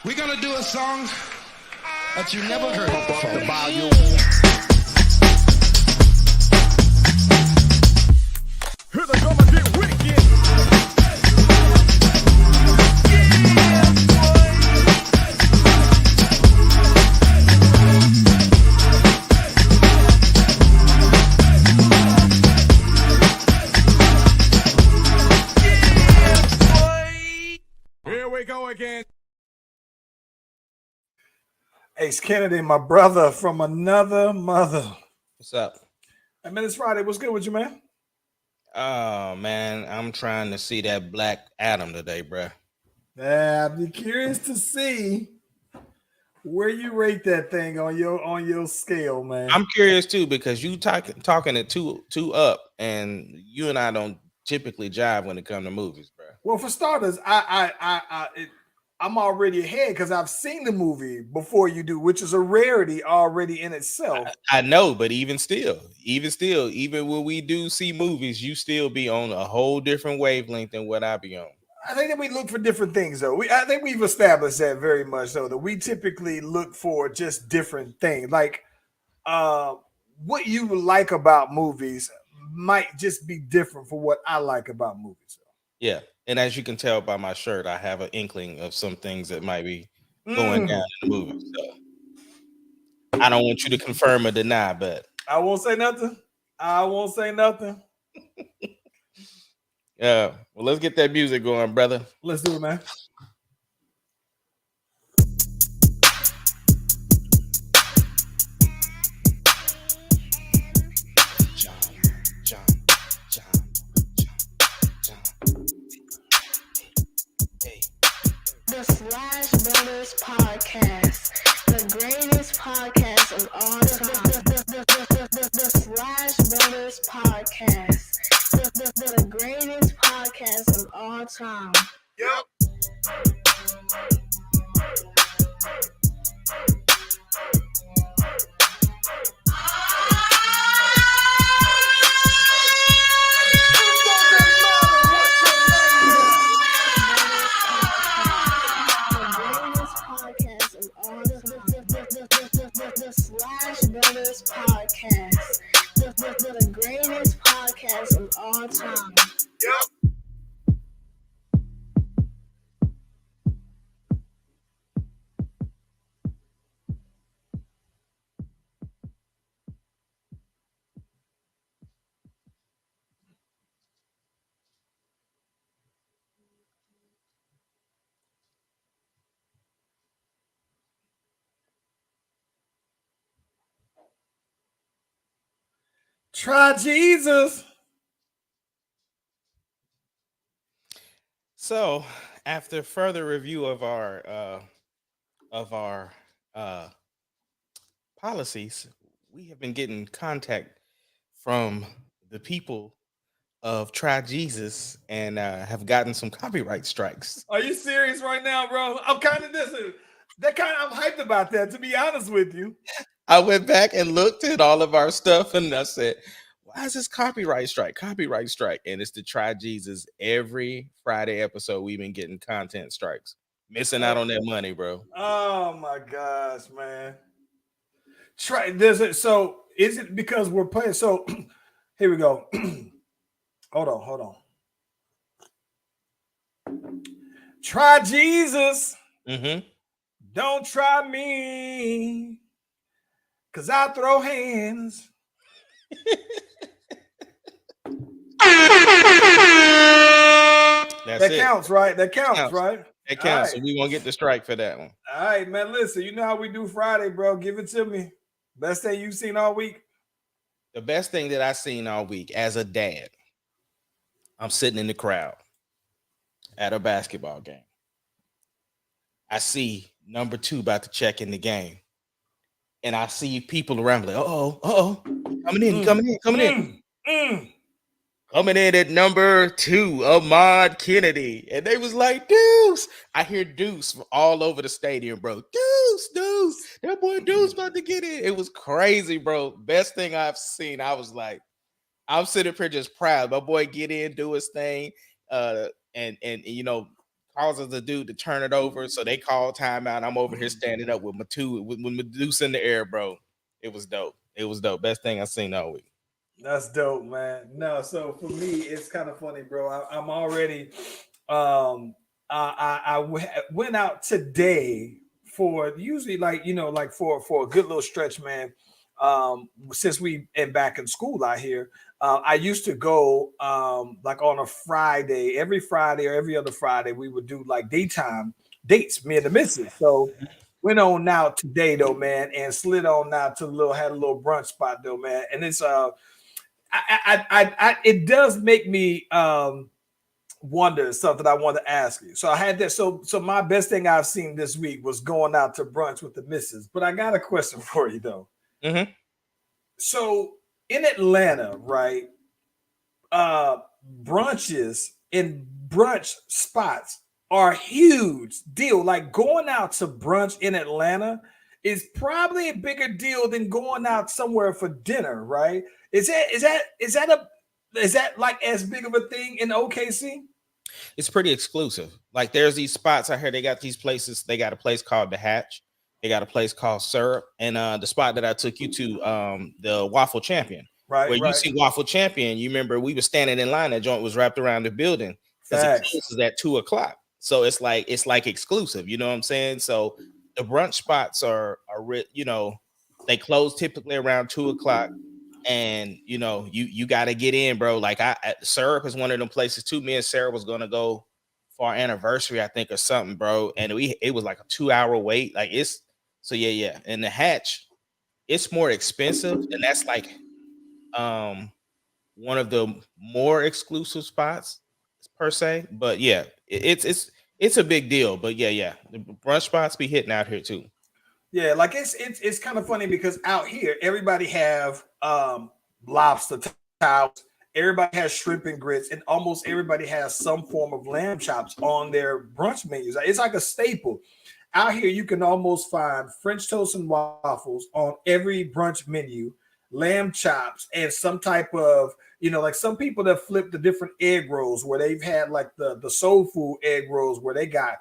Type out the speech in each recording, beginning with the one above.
We're gonna do a song that you never heard before. The volume. Here they come and get wicked. Here we go again. Ace Kennedy, my brother from another mother. What's up? Hey man, it's Friday. What's good with you, man? Oh man, I'm trying to see that Black Adam today, bruh. I'd be curious to see where you rate that thing on your scale, man. I'm curious too because you talking it too up, and you and I don't typically jive when it comes to movies, bruh. Well, for starters, I'm already ahead because I've seen the movie before you do, which is a rarity already in itself. I know, but even when we do see movies, you still be on a whole different wavelength than what I be on. I think that we look for different things, though. I think we've established that very much, though, that we typically look for just different things. Like what you like about movies might just be different for what I like about movies. Yeah. And as you can tell by my shirt, I have an inkling of some things that might be going down in the movie. So I don't want you to confirm or deny, but I won't say nothing. Yeah. Well, let's get that music going, brother. Let's do it, man. The Slash Brothers Podcast, the greatest podcast of all time. The Slash Brothers Podcast, the greatest podcast of all time. Yep. The Slash Brothers Podcast, the greatest podcast of all time. Yep. Try Jesus. So, after further review of our policies, we have been getting contact from the people of Try Jesus and have gotten some copyright strikes. Are you serious right now, bro? I'm kind of I'm hyped about that, to be honest with you. I went back and looked at all of our stuff and I said, why is this copyright strike? Copyright strike. And it's to Try Jesus. Every Friday episode, we've been getting content strikes. Missing out on that money, bro. Oh my gosh, man. So is it because we're playing? So here we go. Hold on. Try Jesus. Mm-hmm. Don't try me. Cause I throw hands. That counts, right? That counts, right? It counts. Right. So we won't get the strike for that one. All right, man. Listen, you know how we do Friday, bro. Give it to me. Best thing you've seen all week? The best thing that I've seen all week as a dad, I'm sitting in the crowd at a basketball game. I see number 2 about to check in the game. And I see people around like, coming in. Coming in at number 2, Ahmad Kennedy. And they was like, Deuce. I hear Deuce from all over the stadium, bro. Deuce. That boy Deuce about to get in. It was crazy, bro. Best thing I've seen. I was like, I'm sitting up here just proud. My boy get in, do his thing. And you know, causes the dude to turn it over. So they call timeout. I'm over here standing up with Medusa in the air, bro. It was dope. It was dope. Best thing I've seen all week. That's dope, man. No, so for me, it's kind of funny, bro. I'm already, went out today for usually like for a good little stretch, man. Since we and back in school out here, I used to go like on a Friday, every Friday or every other Friday, we would do like daytime dates, me and the missus. So went on now today though, man, and slid on now to had a little brunch spot though, man, and it's it does make me wonder something I want to ask you. So I had that. So my best thing I've seen this week was going out to brunch with the missus. But I got a question for you though. Mm-hmm. So in Atlanta, right? Brunches and brunch spots are a huge deal. Like going out to brunch in Atlanta is probably a bigger deal than going out somewhere for dinner, right? Is that like as big of a thing in OKC? It's pretty exclusive. Like there's these spots out here. They got these places. They got a place called The Hatch. They got a place called Syrup, and the spot that I took you to, the Waffle Champion. Right, where right. you see Waffle Champion. You remember we were standing in line. That joint was wrapped around the building because it closes at 2:00. So it's like exclusive. You know what I'm saying? So the brunch spots are they close typically around 2:00. And you got to get in, bro. Like Syrup is one of them places too. Me and Sarah was gonna go for our anniversary, I think, or something, bro. And it was like a 2-hour wait. Like yeah. And the Hatch, it's more expensive, and that's like one of the more exclusive spots per se. But yeah, it's a big deal. But yeah, the brunch spots be hitting out here too. Yeah, like it's kind of funny because out here everybody have lobster towels, everybody has shrimp and grits, and almost everybody has some form of lamb chops on their brunch menus. It's like a staple. Out here, you can almost find French toast and waffles on every brunch menu, lamb chops, and some type of, like some people that flip the different egg rolls where they've had like the soul food egg rolls where they got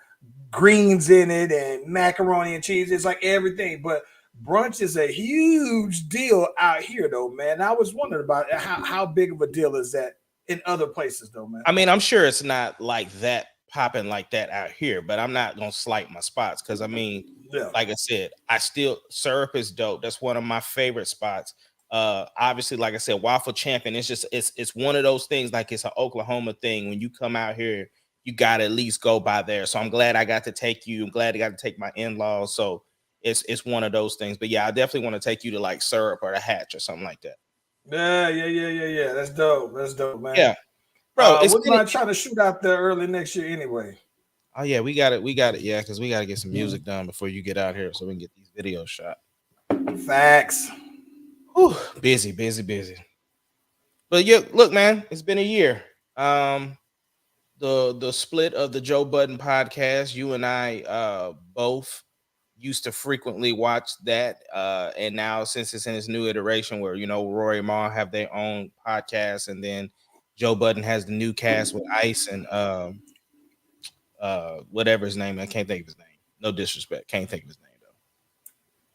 greens in it and macaroni and cheese. It's like everything. But brunch is a huge deal out here, though, man. I was wondering about how big of a deal is that in other places, though, man. I mean, I'm sure it's not like that popping like that out here, but I'm not gonna slight my spots because I mean, like I said, Syrup is dope. That's one of my favorite spots. Obviously, like I said, Waffle Champion. It's just it's one of those things. Like it's an Oklahoma thing. When you come out here, you got to at least go by there. So I'm glad I got to take you. I'm glad I got to take my in-laws. So it's one of those things. But yeah, I definitely want to take you to like Syrup or the Hatch or something like that. Yeah. That's dope, man. Yeah, bro. We're not trying to shoot out there early next year anyway. Oh yeah, we got it. Yeah, because we got to get some music done before you get out here, so we can get these videos shot. Facts. Whew, busy. But yeah, look, man, it's been a year. The split of the Joe Budden podcast, you and I both used to frequently watch that, and now since it's in its new iteration where Rory and Maul have their own podcast, and then Joe Budden has the new cast with Ice and whatever his name, I can't think of his name. No disrespect, can't think of his name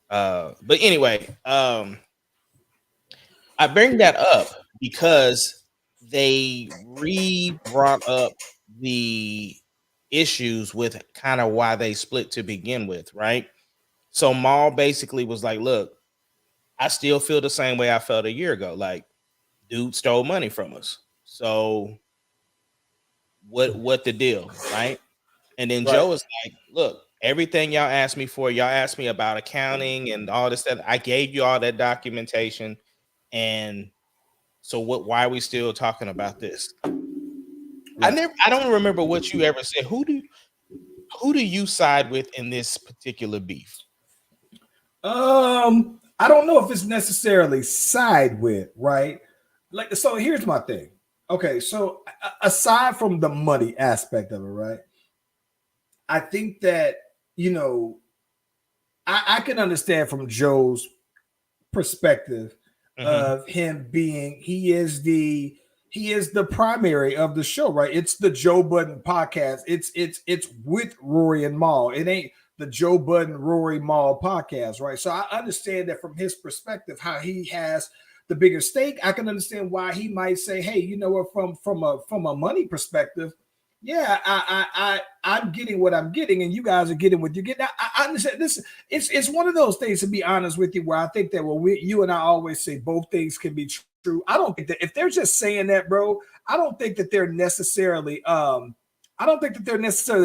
though. But anyway, I bring that up because they brought up the issues with kind of why they split to begin with, right? So Maul basically was like, look, I still feel the same way I felt a year ago. Like, dude stole money from us. So what the deal, right? And then Joe was like, look, everything y'all asked me for, y'all asked me about accounting and all this stuff. I gave you all that documentation. And so why are we still talking about this? I don't remember what you ever said. Who do you side with in this particular beef? I don't know if it's necessarily side with, right? Like, so here's my thing. Okay, so aside from the money aspect of it, right? I think that, I can understand from Joe's perspective of him being, he is the He is the primary of the show, right? It's the Joe Budden podcast. It's with Rory and Maul. It ain't the Joe Budden Rory Maul podcast, right? So I understand that from his perspective, how he has the bigger stake. I can understand why he might say, "Hey, you know what? From a money perspective, yeah, I'm getting what I'm getting, and you guys are getting what you get." Now, I understand this. It's one of those things, to be honest with you, where I think that you and I always say both things can be true. I don't think that if they're just saying that, bro, I don't think that they're necessarily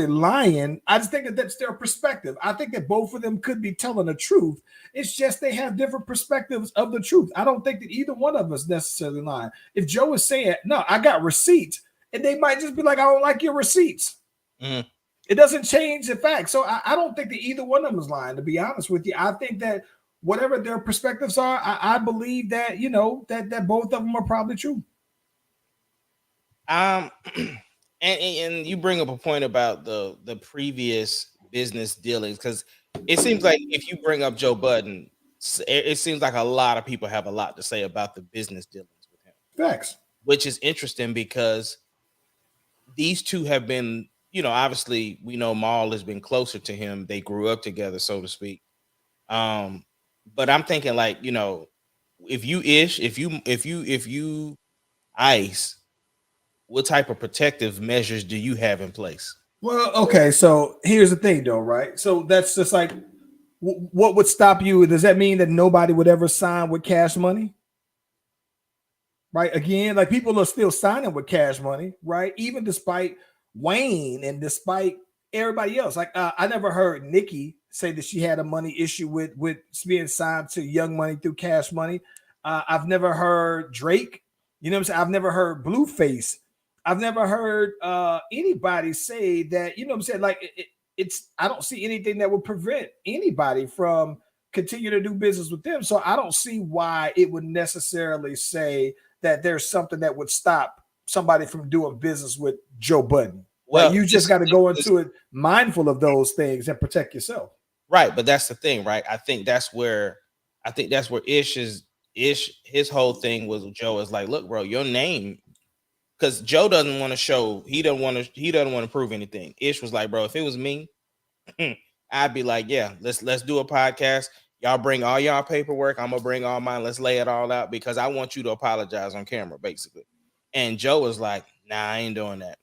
lying. I just think that that's their perspective. I think that both of them could be telling the truth. It's just they have different perspectives of the truth. I don't think that either one of us necessarily lying. If Joe is saying, "No, I got receipts," and they might just be like, "I don't like your receipts." Mm-hmm. It doesn't change the fact. So I don't think that either one of them is lying, to be honest with you. I think that whatever their perspectives are, I believe that, that both of them are probably true. And you bring up a point about the previous business dealings, because it seems like if you bring up Joe Budden, it seems like a lot of people have a lot to say about the business dealings with him. Facts. Which is interesting because these two have been, obviously we know Maul has been closer to him. They grew up together, so to speak. But I'm thinking like, if you Ice, what type of protective measures do you have in place? Well, okay, so here's the thing though, right? So that's just like, what would stop you? Does that mean that nobody would ever sign with Cash Money? Right? Again, like people are still signing with Cash Money, right? Even despite Wayne and despite everybody else. Like I never heard Nikki say that she had a money issue with being signed to Young Money through Cash Money. I've never heard Drake. You know what I'm saying? I've never heard Blueface. I've never heard anybody say that. You know what I'm saying? Like it's. I don't see anything that would prevent anybody from continue to do business with them. So I don't see why it would necessarily say that there's something that would stop somebody from doing business with Joe Budden. Well, like you just got to go into it mindful of those things and protect yourself. Right, but that's the thing, right? I think that's where Ish his whole thing was with Joe is like, look, bro, your name, because Joe doesn't want to show, he doesn't want to prove anything. Ish was like, bro, if it was me, I'd be like, yeah, let's do a podcast. Y'all bring all y'all paperwork. I'm gonna bring all mine. Let's lay it all out because I want you to apologize on camera, basically. And Joe was like, nah, I ain't doing that.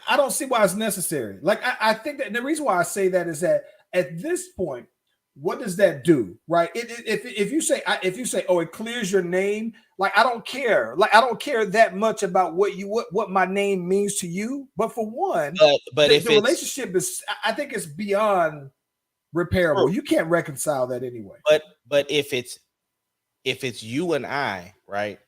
I don't see why it's necessary. Like I think that the reason why I say that is that at this point, what does that do, right? If you say, oh, it clears your name, like I don't care. Like I don't care that much about what my name means to you. But for one, but if the relationship is, I think it's beyond repairable. True. You can't reconcile that anyway. But if it's you and I, right?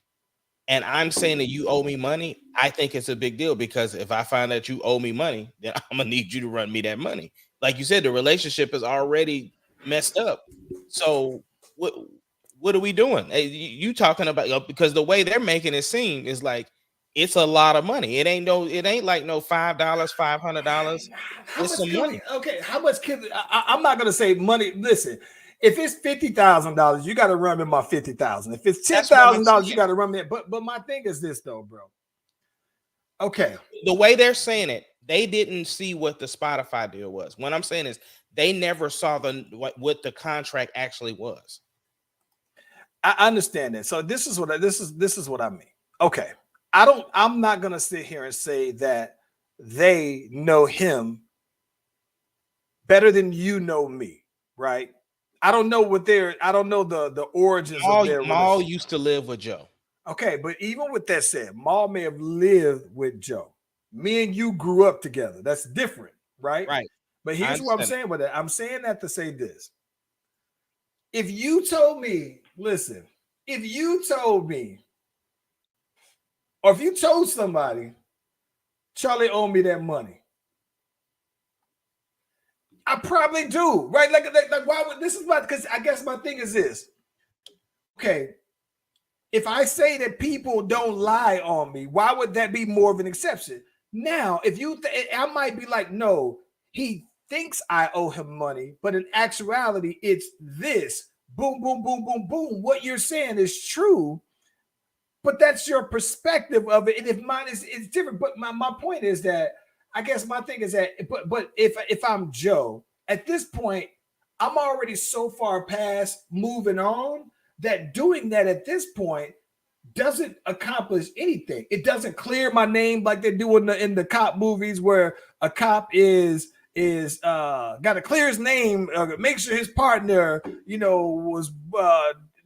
And I'm saying that you owe me money, I think it's a big deal because if I find that you owe me money, then I'm gonna need you to run me that money. Like you said, the relationship is already messed up. So what are we doing? Hey, you talking about, because the way they're making it seem is like it's a lot of money. It ain't like no $5, $500. It's some money. Okay, how much can I'm not gonna say money. Listen. If it's $50,000, you got to run me my $50,000. If it's $10,000, you got to run me. But my thing is this though, bro. Okay, the way they're saying it, they didn't see what the Spotify deal was. What I'm saying is they never saw what the contract actually was. I understand that. So this is what I mean. Okay, I'm not gonna sit here and say that they know him better than you know me, right? I don't know the origins of their Maul used to live with Joe. Okay, but even with that said, Maul may have lived with Joe. Me and you grew up together. That's different, right? Right. But here's what I'm saying with that. I'm saying that to say this. If you told me, listen, if you told me, or if you told somebody, Charlie owed me that money, I probably do, right? Like why would this is my, because I guess my thing is this. Okay, if I say that people don't lie on me, why would that be more of an exception? Now, if you, I might be like, no, he thinks I owe him money, but in actuality, it's this. Boom, boom, boom, boom, boom. What you're saying is true. but that's your perspective of it. And if mine is different, but my point is that I guess my thing is that, but if I'm Joe at this point, I'm already so far past moving on that doing that at this point doesn't accomplish anything. It doesn't clear my name like they do in the cop movies where a cop is got to clear his name, make sure his partner, was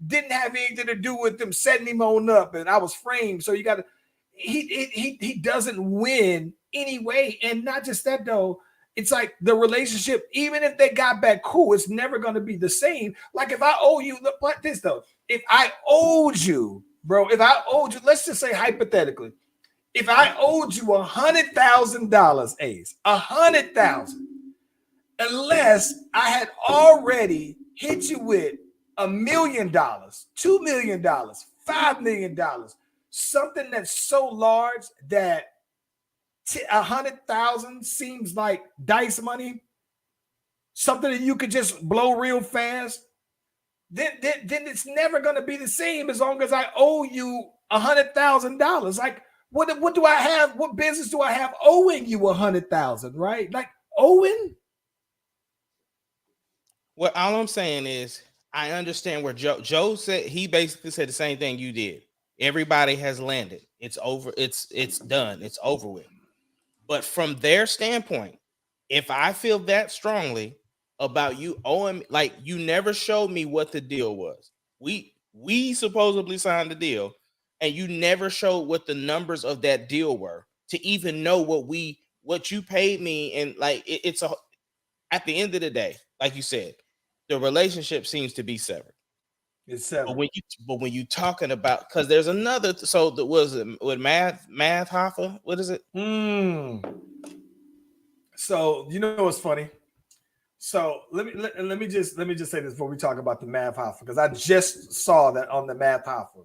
didn't have anything to do with them setting him on up, and I was framed. So you got to he doesn't win anyway, and not just that though. It's like the relationship, even if they got back cool, it's never going to be the same. Like if I owe you, look like this though. If I owed you, bro, let's just say hypothetically, if I owed you $100,000, Ace, 100,000, unless I had already hit you with $1 million, $2 million, $5 million, something that's so large that 100,000 seems like dice money, something that you could just blow real fast, then it's never going to be the same as long as I owe you $100,000. Like, what do I have? What business do I have owing you 100,000? Right? Like owing. Well, all I'm saying is I understand where Joe said. He basically said the same thing you did. Everybody has landed. It's over. It's done. It's over with. But from their standpoint, if I feel that strongly about you owing me, like you never showed me what the deal was. We supposedly signed the deal, and you never showed what the numbers of that deal were to even know what you paid me. And like at the end of the day, like you said, the relationship seems to be severed. It's severed. But when you talking about, because there's another, so that was it with math Hoffa, what is it? So what's funny? So let me just say this before we talk about the math Hoffa, because I just saw that on the math Hoffa.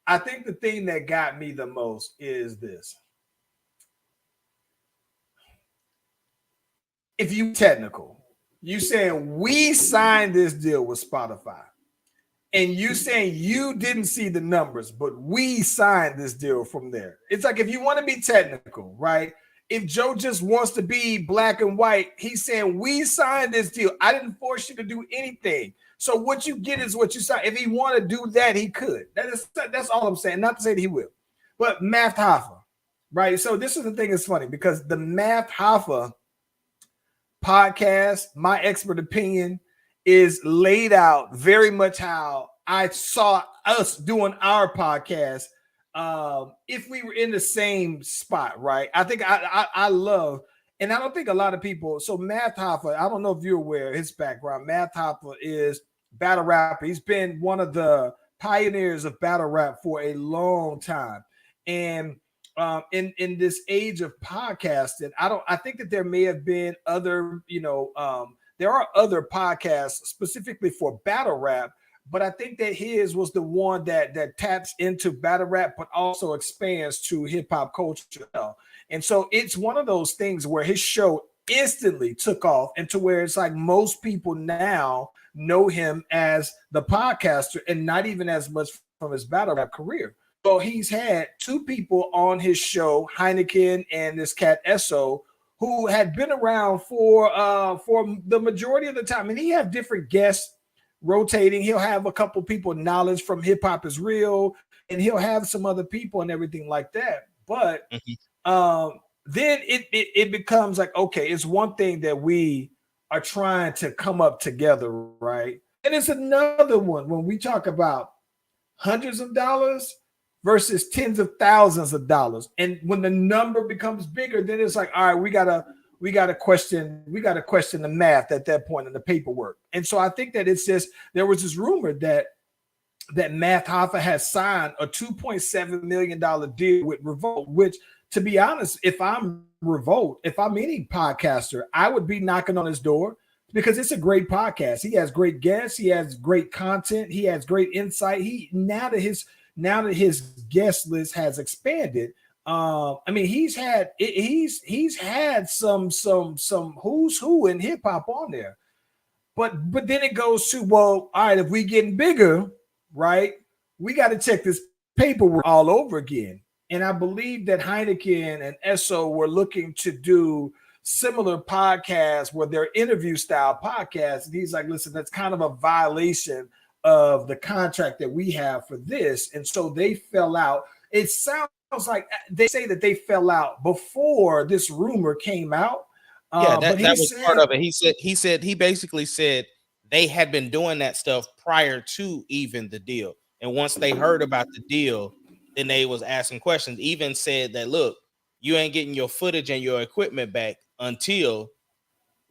I think the thing that got me the most is this. If you technical, you saying we signed this deal with Spotify, and you saying you didn't see the numbers, but we signed this deal from there. It's like if you want to be technical, right? If Joe just wants to be black and white, he's saying we signed this deal. I didn't force you to do anything. So what you get is what you sign. If he want to do that, he could. That's all I'm saying. Not to say that he will. But Math Hoffa, right? So this is the thing that's funny, because the Math Hoffa podcast, my expert opinion, is laid out very much how I saw us doing our podcast. If we were in the same spot, right? I think I love, and I don't think a lot of people. So Math Hoffa, I don't know if you're aware of his background. Math Hoffa is battle rapper. He's been one of the pioneers of battle rap for a long time, and in this age of podcasting, I think that there may have been other, there are other podcasts specifically for battle rap, but I think that his was the one that taps into battle rap, but also expands to hip hop culture. And so it's one of those things where his show instantly took off, and to where it's like most people now know him as the podcaster and not even as much from his battle rap career. So he's had two people on his show, Heineken and this cat Esso, who had been around for the majority of the time. And he have different guests rotating. He'll have a couple people knowledge from Hip Hop Is Real, and he'll have some other people and everything like that. But then it becomes like, okay, it's one thing that we are trying to come up together, right? And it's another one when we talk about hundreds of dollars versus tens of thousands of dollars. And when the number becomes bigger, then it's like, all right, we gotta question the math at that point in the paperwork. And so I think that it's just, there was this rumor that Math Hoffa has signed a $2.7 million deal with Revolt, which, to be honest, if I'm Revolt, if I'm any podcaster, I would be knocking on his door, because it's a great podcast. He has great guests, he has great content, he has great insight. Now that his guest list has expanded, I mean, he's had some who's who in hip hop on there. But then it goes to, well, all right, if we getting bigger, right, we got to check this paperwork all over again. And I believe that Heineken and Esso were looking to do similar podcasts where they're interview style podcasts. And he's like, listen, that's kind of a violation of the contract that we have for this. And so they fell out. It sounds like they say that they fell out before this rumor came out. Yeah, that was part of it. He basically said they had been doing that stuff prior to even the deal. And once they heard about the deal, then they was asking questions. Even said that, look, you ain't getting your footage and your equipment back until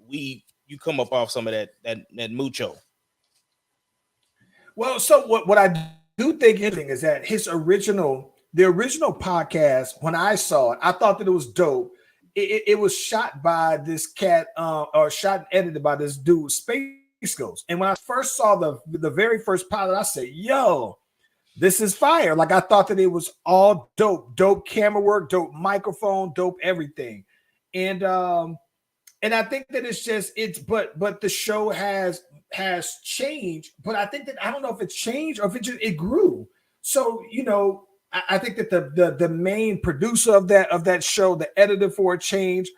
you come up off some of that mucho. Well, so what I do think interesting is that the original podcast, when I saw it, I thought that it was dope. It was shot by this cat, or shot and edited by this dude, Space Ghost. And when I first saw the very first pilot, I said, yo, this is fire. Like, I thought that it was all dope camera work, dope microphone, dope everything. And I think that but the show has changed. But I think that, I don't know if it's changed or if it grew. So, I think that the main producer of that show, the editor for it, changed.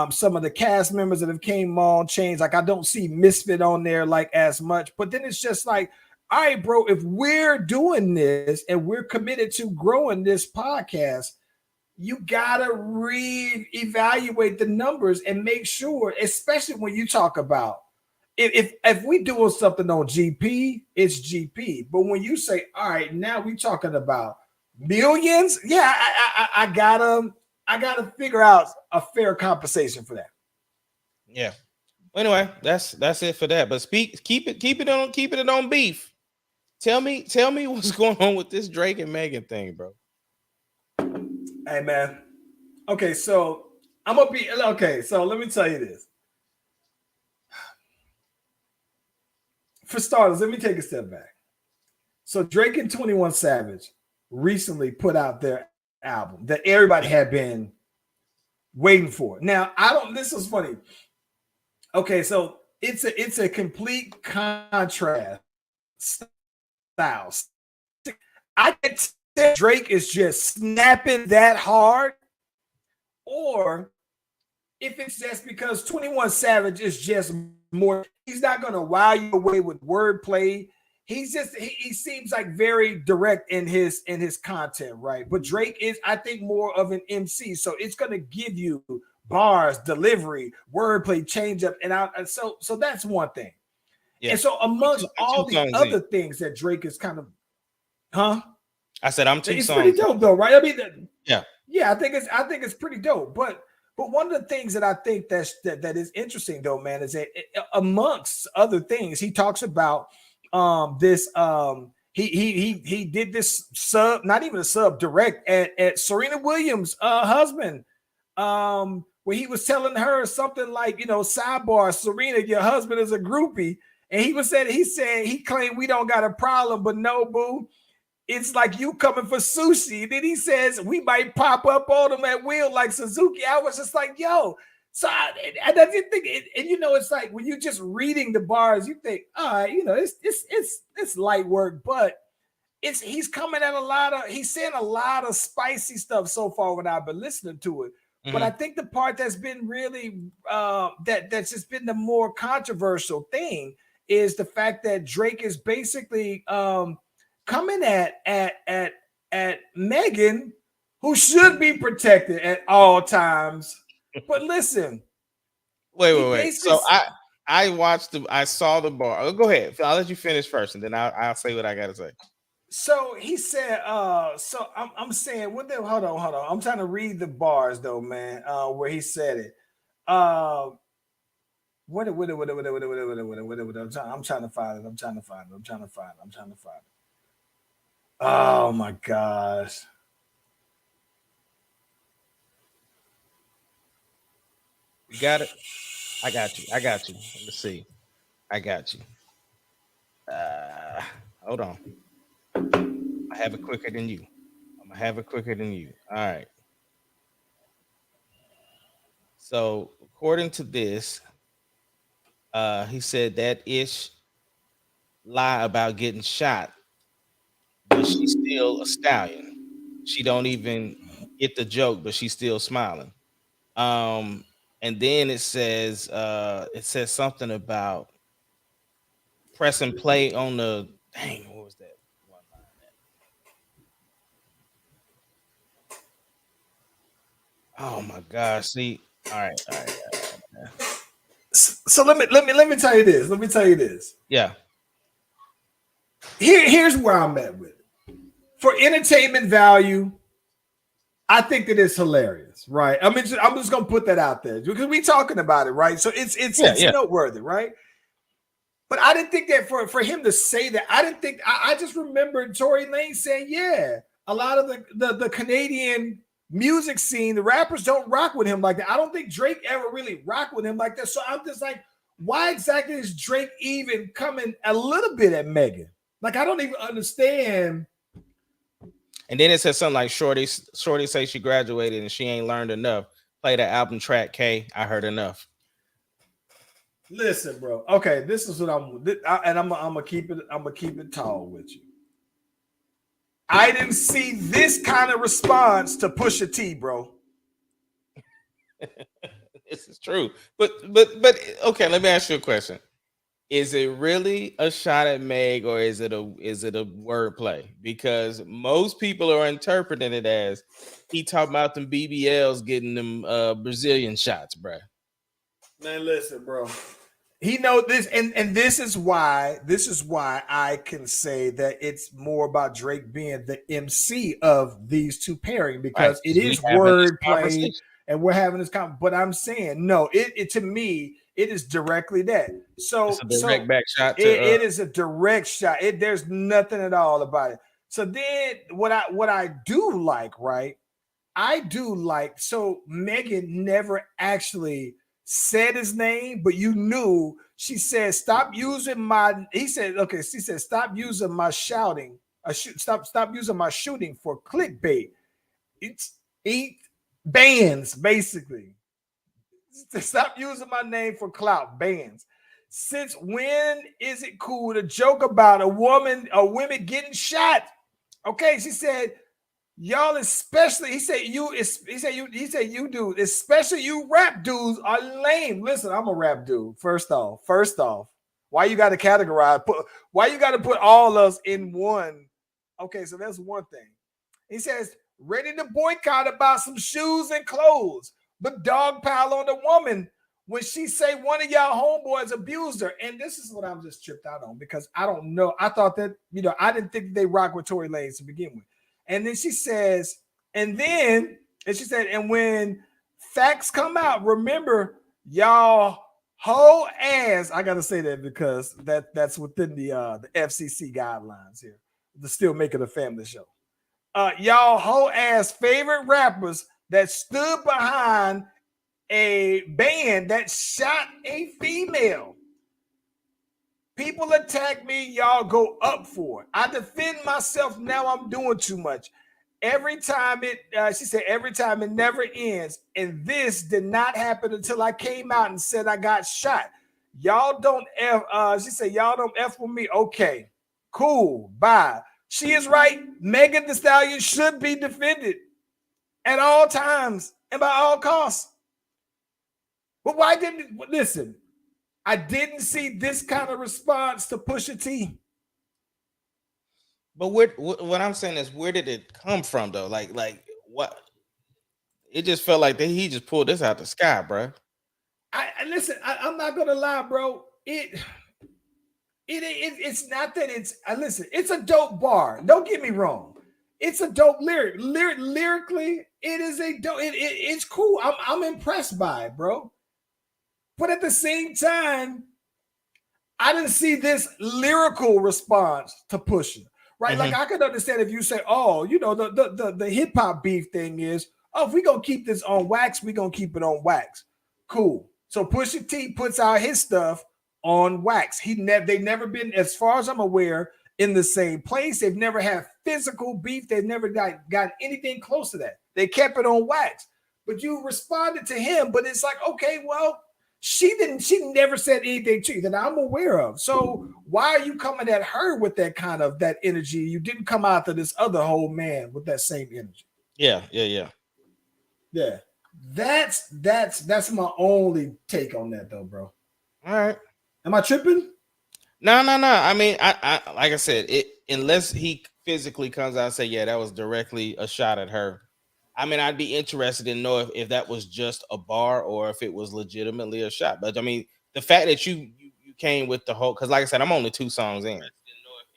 Some of the cast members that have came on changed. Like, I don't see Misfit on there like as much. But then it's just like, all right, bro, if we're doing this and we're committed to growing this podcast, you gotta reevaluate the numbers and make sure, especially when you talk about if we doing something on GP, it's GP. But when you say, all right, now we talking about millions, yeah, I gotta figure out a fair compensation for that. Yeah. Anyway, that's it for that. But keep it on beef. Tell me what's going on with this Drake and Megan thing, bro. Hey, man. Okay, so let me tell you this. For starters, let me take a step back. So Drake and 21 Savage recently put out their album that everybody had been waiting for. Now, this is funny. Okay, so it's a complete contrast styles. I can tell Drake is just snapping that hard, or if it's just because 21 Savage is just more, he's not gonna wow you away with wordplay. He seems like very direct in his content, right? But Drake is, I think, more of an MC, so it's gonna give you bars, delivery, wordplay, change up, and so that's one thing. Yeah. And so amongst all the other things that Drake is kind of, I said I'm 2 it's songs. pretty dope though, right? I mean, yeah, I think it's pretty dope. But one of the things that I think that is interesting though, man, is that amongst other things, he talks about this he did this sub, not even a sub, direct at Serena Williams' husband, where he was telling her something like, sidebar, Serena, your husband is a groupie. And he said he claimed we don't got a problem, but no, boo, it's like you coming for sushi. And then he says we might pop up on him at will like Suzuki. I was just like, yo. So I didn't think it, and it's like when you're just reading the bars, you think, all right, it's light work, but he's coming at he's saying a lot of spicy stuff so far when I've been listening to it. Mm-hmm. But I think the part that's been really that's just been the more controversial thing is the fact that Drake is basically coming at Megan, who should be protected at all times. But listen, wait. So I saw the bar. Oh, go ahead. I'll let you finish first, and then I'll say what I gotta say. So he said, so I'm saying, hold on. I'm trying to read the bars though, man, where he said it. I'm trying to find it. Oh my gosh. You got it? I got you. Let's see. I got you. Hold on. I have it quicker than you. I'm gonna have it quicker than you. All right. So according to this, he said that ish lie about getting shot was but she's still a stallion. She don't even get the joke, but she's still smiling. And then it says something about pressing play on the dang. What was that one line? Oh my gosh! See, all right. So let me tell you this. Let me tell you this. Yeah. Here's where I'm at with it. For entertainment value, I think that it's hilarious, right? I mean, I'm just gonna put that out there because we talking about it, right? So it's noteworthy, right? But I didn't think that for him to say that. I just remember Tory Lanez saying, yeah, a lot of the Canadian music scene, the rappers don't rock with him like that. I don't think Drake ever really rocked with him like that. So I'm just like, why exactly is Drake even coming a little bit at Megan? Like, I don't even understand. And then it says something like Shorty say she graduated and she ain't learned enough. Play the album track K. I heard enough. Listen, bro. Okay, this is what I'm gonna keep it. I'm gonna keep it tall with you. I didn't see this kind of response to Pusha T, bro. This is true, but okay. Let me ask you a question: is it really a shot at Meg, or is it a wordplay? Because most people are interpreting it as he talking about them BBLs getting them Brazilian shots, bro. Man, listen, bro. He know this, and this is why I can say that it's more about Drake being the MC of these two pairing, because it is wordplay and we're having this conversation. But I'm saying no, it to me, it is directly that. So it's a direct back shot. It is a direct shot. There's nothing at all about it. So then what I do like, right? I do like, so Megan never actually said his name, but you knew. She said, stop using my, he said, okay, she said, stop using my shouting, stop using my shooting for clickbait. It's bands, basically. Stop using my name for clout, bands. Since when is it cool to joke about a women getting shot? Okay, she said, y'all, especially, he said you dude, especially you rap dudes are lame. Listen, I'm a rap dude. First off, why you got to categorize? Why you got to put all us in one? Okay, so that's one thing. He says, ready to boycott about some shoes and clothes, but dog pile on the woman when she say one of y'all homeboys abused her. And this is what I'm just tripped out on, because I don't know. I thought that, I didn't think they rock with Tory Lanez to begin with. And then she says, and when facts come out, remember y'all whole ass. I gotta say that because that's within the FCC guidelines here. The Still Making a Family show. Y'all whole ass favorite rappers that stood behind a band that shot a female. People attack me, y'all go up for it. I defend myself, now I'm doing too much. Every time she said, every time it never ends. And this did not happen until I came out and said I got shot. Y'all don't she said, y'all don't F with me. Okay, cool, bye. She is right. Megan Thee Stallion should be defended at all times and by all costs. But why didn't, listen, I didn't see this kind of response to Pusha T. But what I'm saying is, where did it come from though? Like what? It just felt like he just pulled this out the sky, bro. Listen. I'm not gonna lie, bro. It's not that it's. Listen, it's a dope bar. Don't get me wrong. It's a dope lyric. Lyrically, it is a dope. It's cool. I'm impressed by it, bro. But at the same time, I didn't see this lyrical response to Pusha, right? Mm-hmm. Like, I could understand if you say, oh, the hip hop beef thing is, oh, if we're going to keep this on wax, we're going to keep it on wax. Cool. So Pusha T puts out his stuff on wax. They've never been, as far as I'm aware, in the same place. They've never had physical beef. They've never got anything close to that. They kept it on wax. But you responded to him, but it's like, okay, well, She never said anything to you that I'm aware of. So why are you coming at her with that kind of that energy? You didn't come after this other whole man with that same energy. Yeah. Yeah. That's my only take on that though, bro. All right. Am I tripping? No. I mean, I like I said, it unless he physically comes out and say, yeah, that was directly a shot at her. I mean, I'd be interested in know if that was just a bar or if it was legitimately a shot. But I mean, the fact that you came with the whole, because like I said, I'm only 2 songs in,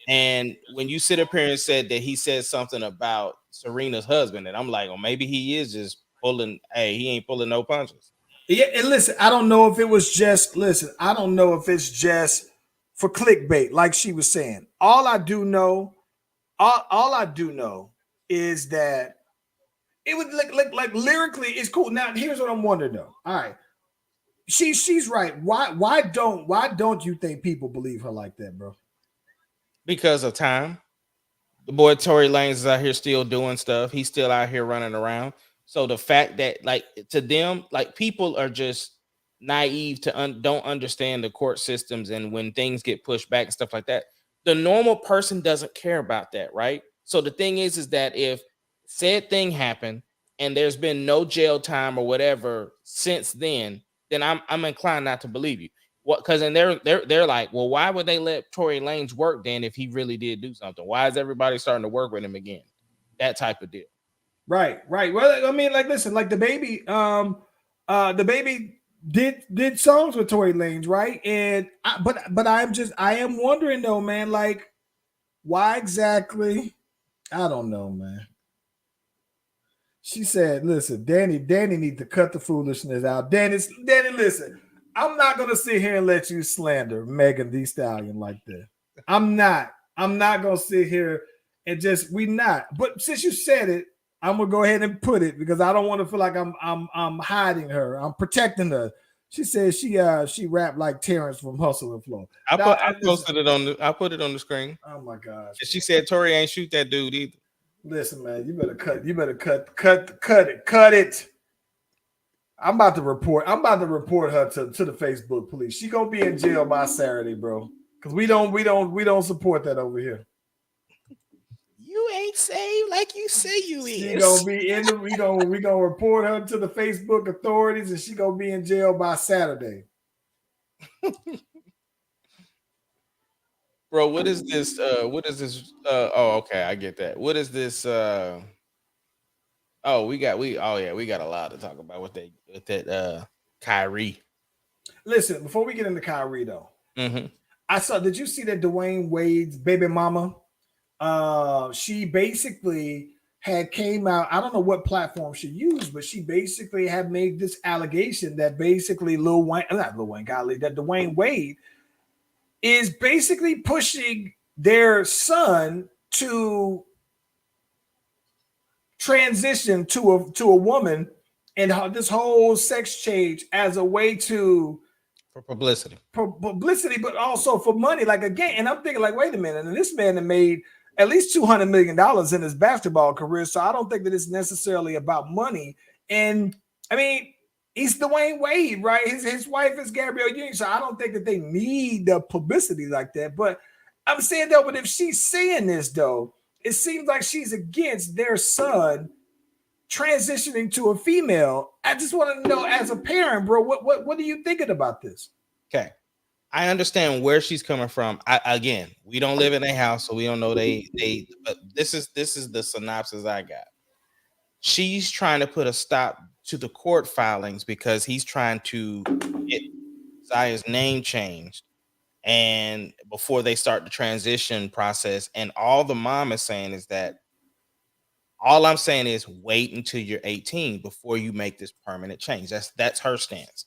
and when you sit up here and said that he said something about Serena's husband, and I'm like, well, maybe he is just pulling. Hey, he ain't pulling no punches. Yeah, and listen, I don't know if it was just I don't know if it's just for clickbait, like she was saying. All I do know is that it would look like lyrically it's cool. Now, here's what I'm wondering though. All right. She's right. Why don't you think people believe her like that, bro? Because of time. The boy Tory Lanez is out here still doing stuff. He's still out here running around. So the fact that, like, to them, like, people are just naive to don't understand the court systems, and when things get pushed back and stuff like that, the normal person doesn't care about that, right? So the thing is that if said thing happened and there's been no jail time or whatever since then I'm inclined not to believe you. What? Because then they're like, well, why would they let Tory Lanez work then if he really did do something? Why is everybody starting to work with him again? That type of deal. Right. Well, I mean, like, listen, like the baby did songs with Tory Lanez, right? And I am wondering though, man, like, why exactly? I don't know, man. She said, listen, Danny need to cut the foolishness out. Danny, listen, I'm not gonna sit here and let you slander Megan Thee Stallion like that. I'm not gonna sit here and we not. But since you said it, I'm gonna go ahead and put it because I don't want to feel like I'm hiding her. I'm protecting her. She said she rapped like Terrence from Hustle and Flow. I put it on the screen. Oh my gosh. And she said Tory ain't shoot that dude either. Listen, man, you better cut it. I'm about to report her to the Facebook police. She gonna be in jail by Saturday, bro. Because we don't support that over here. You ain't saved like you say you is. She gonna be in we gonna report her to the Facebook authorities, and she gonna be in jail by Saturday. Bro, what is this? Oh, okay, I get that. What is this? We got a lot to talk about with that Kyrie. Listen, before we get into Kyrie though, mm-hmm. Did you see that Dwayne Wade's baby mama? She basically had came out. I don't know what platform she used, but she basically had made this allegation that basically that Dwayne Wade is basically pushing their son to transition to a woman and this whole sex change as a way for publicity, but also for money. Like, again, and I'm thinking, like, wait a minute, and this man had made at least $200 million in his basketball career, so I don't think that it's necessarily about money. And I mean, he's Dwayne Wade, right? His wife is Gabrielle Union, so I don't think that they need the publicity like that. But I'm saying though, but if she's saying this though, it seems like she's against their son transitioning to a female. I just want to know, as a parent, bro, what are you thinking about this? Okay, I understand where she's coming from. Again, we don't live in a house, so we don't know they. But this is the synopsis I got. She's trying to put a stop to the court filings because he's trying to get Zaya's name changed, and before they start the transition process. And all the mom is saying is that all I'm saying is wait until you're 18 before you make this permanent change. That's her stance.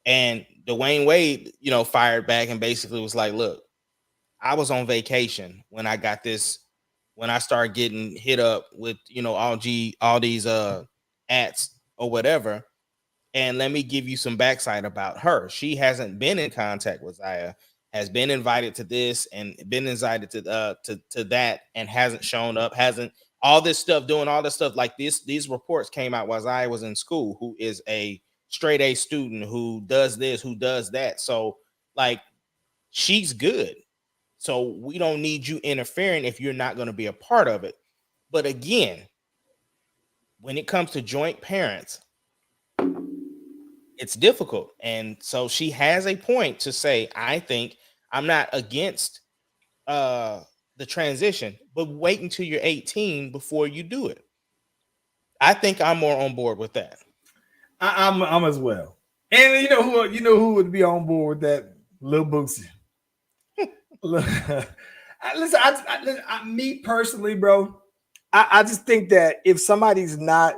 And Dwayne Wade, fired back and basically was like, look, I was on vacation when I got this, when I started getting hit up with, all these ads or whatever. And let me give you some backside about her. She hasn't been in contact with Zaya, has been invited to this and been invited to that, and hasn't shown up, hasn't all this stuff, doing all this stuff like this. These reports came out while Zaya was in school, who is a straight A student who does this, who does that. So like she's good. So we don't need you interfering if you're not going to be a part of it. But again, when it comes to joint parents, it's difficult. And so she has a point to say, I think I'm not against the transition, but wait until you're 18 before you do it. I think I'm more on board with that. I'm as well. And you know who would be on board with that? Lil Boosie. Listen, me personally, bro, I just think that if somebody's not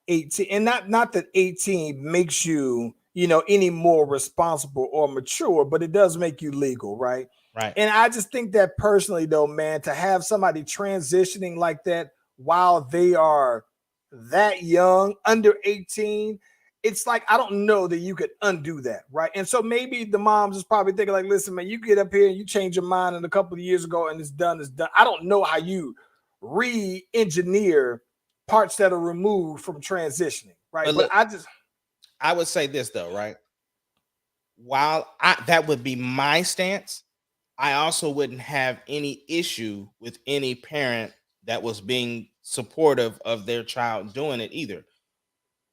18, and not that 18 makes you, any more responsible or mature, but it does make you legal, right? Right. And I just think that personally, though, man, to have somebody transitioning like that while they are that young, under 18, it's like, I don't know that you could undo that, right? And so maybe the moms is probably thinking like, listen, man, you get up here and you change your mind in a couple of years ago and it's done. I don't know how you re-engineer parts that are removed from transitioning, right? But But look, I would say this though, right? While that would be my stance, I also wouldn't have any issue with any parent that was being supportive of their child doing it either.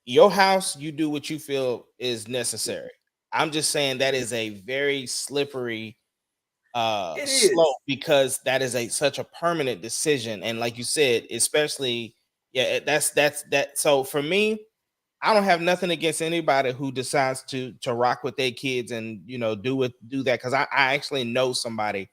Your house, you do what you feel is necessary. I'm just saying that is a very slippery slope because that is such a permanent decision. And like you said, especially, that's that. So for me, I don't have nothing against anybody who decides to rock with their kids and do that, because I actually know somebody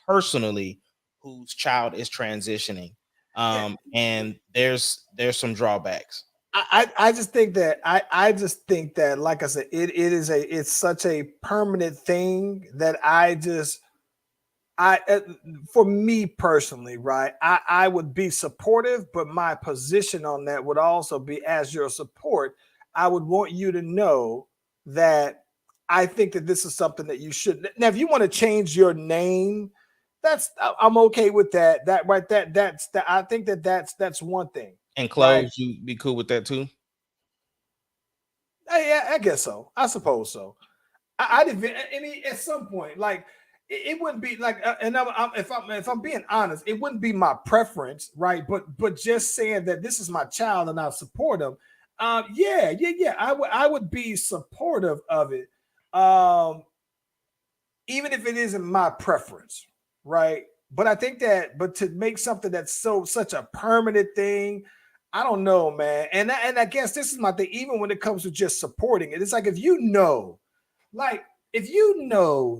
personally whose child is transitioning, and there's some drawbacks. I just think that I just think that, like I said, it's such a permanent thing that for me personally, right, I would be supportive, but my position on that would also be, as your support, I would want you to know that I think that this is something that you should. Now, if you want to change your name, I'm okay with that. That right, that's that. I think that's one thing. And clothes, you be cool with that too? Yeah, I guess so. I suppose so. I mean, at some point, like it wouldn't be like, and if I'm being honest, it wouldn't be my preference, right? But just saying that this is my child and I support him, yeah. I would be supportive of it, even if it isn't my preference, right? But I think but to make something that's such a permanent thing, I don't know, man. And I guess this is my thing. Even when it comes to just supporting it, it's like if you know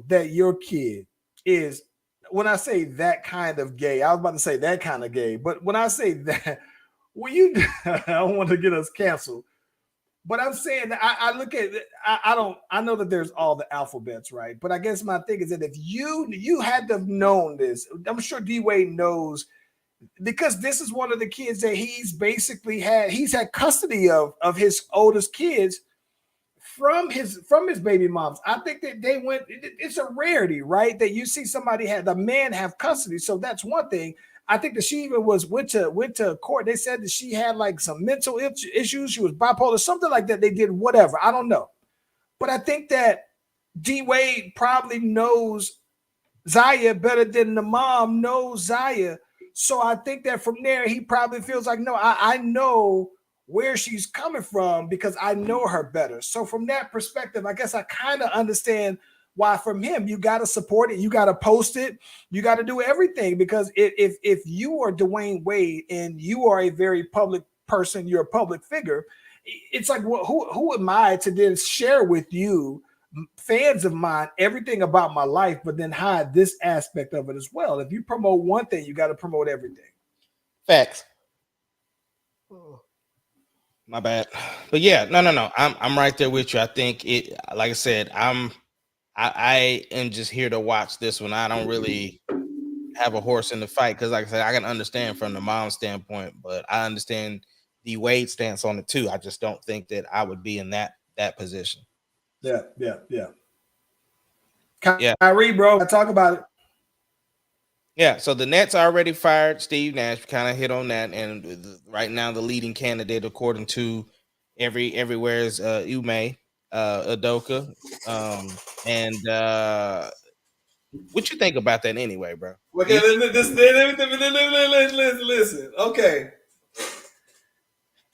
that your kid is, when I say that kind of gay, I was about to say that kind of gay, but when I say that, I don't want to get us canceled, but I'm saying that I look at it, I know that there's all the alphabets, right? But I guess my thing is that if you had to have known this, I'm sure D Wade knows, because this is one of the kids that he's had custody of his oldest kids from his baby moms. I think that it's a rarity, right? That you see the man have custody. So that's one thing. I think that she even went to court. They said that she had like some mental issues. She was bipolar, something like that. They did whatever. I don't know. But I think that D Wade probably knows Zaya better than the mom knows Zaya. So I think that from there, he probably feels like, no, I know where she's coming from because I know her better. So from that perspective, I guess I kind of understand why from him, you got to support it. You got to post it. You got to do everything, because if you are Dwayne Wade and you are a very public person, you're a public figure, it's like, well, who am I to then share with you, fans of mine, everything about my life, but then hide this aspect of it as well? If you promote one thing, you got to promote everything. Facts. My bad. But yeah, no. I'm right there with you. I think it, like I said, I am just here to watch this one. I don't really have a horse in the fight, because like I said, I can understand from the mom's standpoint, but I understand the Wade stance on it too. I just don't think that I would be in that position. Yeah. Kyrie, bro, talk about it. Yeah, so the Nets already fired Steve Nash. Kind of hit on that, and right now the leading candidate, according to everywhere is Ume, Adoka. And what you think about that anyway, bro? Okay, listen. Okay,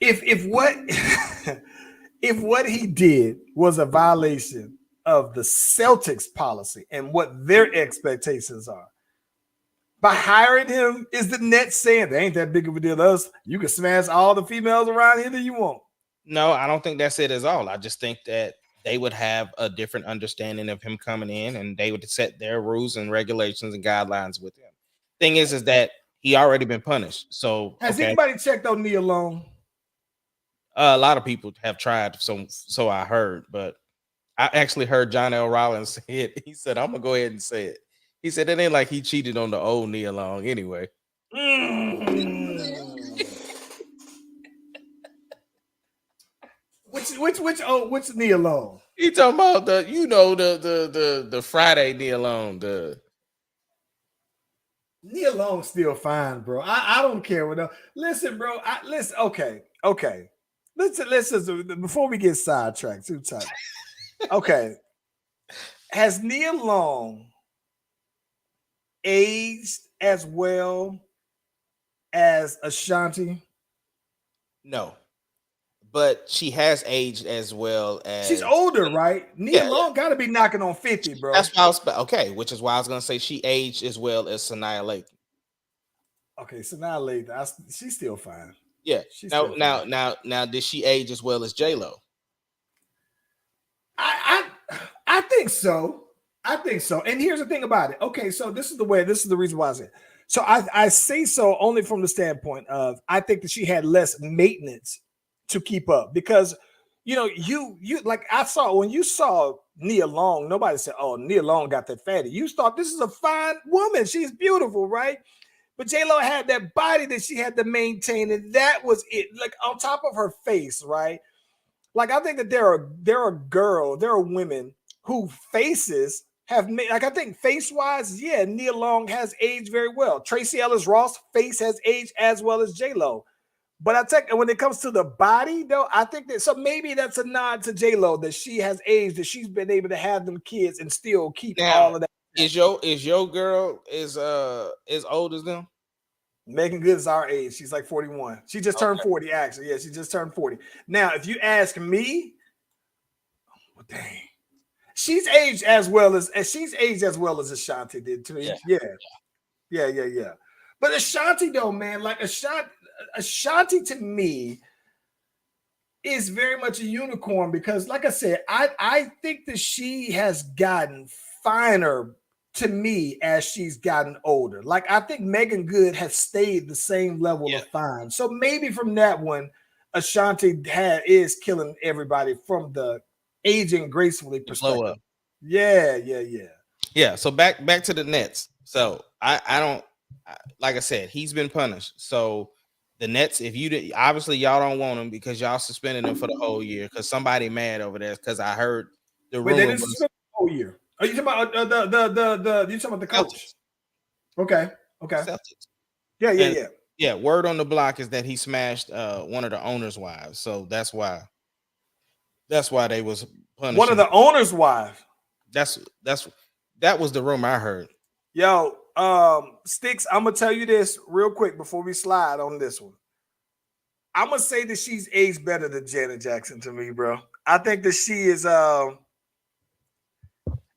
if what if what he did was a violation of the Celtics policy and what their expectations are, by hiring him, is the Nets saying they ain't that big of a deal to us? You can smash all the females around here that you want. No, I don't think that's it at all. I just think that they would have a different understanding of him coming in, and they would set their rules and regulations and guidelines with him. Thing is that he already been punished. So Has anybody checked on Nia Long? A lot of people have tried, so I heard, but I actually heard John L. Rollins say it. He said, "I'm gonna go ahead and say it." He said it ain't like he cheated on the old Nia Long anyway. Which Nia Long? He talking about the Friday Nia Long. Nia Long still fine, bro. I don't care what. Listen, bro. Listen. Okay. Listen. Before we get sidetracked too tight. Okay. Has Nia Long aged as well as Ashanti? No, but she has aged as well as. She's older, right? Nia Long got to be knocking on 50, bro. That's why I was okay. Which is why I was gonna say she aged as well as Sanaa Lathan. Okay, Sanaa Lathan, she's still fine. Yeah. Now, did she age as well as J-Lo? I think so. I think so. And here's the thing about it. Okay, so this is the reason why I say it. So I say so only from the standpoint of I think that she had less maintenance to keep up, because you like I saw when you saw Nia Long, nobody said, "Oh, Nia Long got that fatty." You thought this is a fine woman. She's beautiful, right? But J-Lo had that body that she had to maintain, and that was it. Like on top of her face, right? Like I think that there are women who faces have made, like I think face-wise, yeah, Nia Long has aged very well. Tracy Ellis Ross face has aged as well as J-Lo. But I think when it comes to the body, though, I think that so maybe that's a nod to J-Lo that she has aged, that she's been able to have them kids and still keep all of that. Is your girl as old as them? Megan Good is our age. She's like 41. She just turned 40, actually. Yeah, she just turned 40. Now, if you ask me, well, dang, she's aged as well as Ashanti did to me. Yeah. But Ashanti, though, man, like Ashanti to me is very much a unicorn, because, like I said, I think that she has gotten finer to me as she's gotten older. Like I think Megan Good has stayed the same level of fine. So maybe from that one, Ashanti is killing everybody from the aging gracefully perspective. Yeah. So back to the Nets. So I don't, like I said, he's been punished. So the Nets, if you did, obviously y'all don't want him because y'all suspended him for the whole year because somebody mad over there, because I heard the rumor. They didn't suspend the whole year. Are you talking about you talking about the coach? Celtics. Okay. Celtics. Yeah. Word on the block is that he smashed one of the owner's wives, so that's why they was punishing one of the owner's wives. That was the rumor I heard. Yo, Sticks, I'm gonna tell you this real quick before we slide on this one. I'm gonna say that she's aged better than Janet Jackson to me, bro. I think that she is.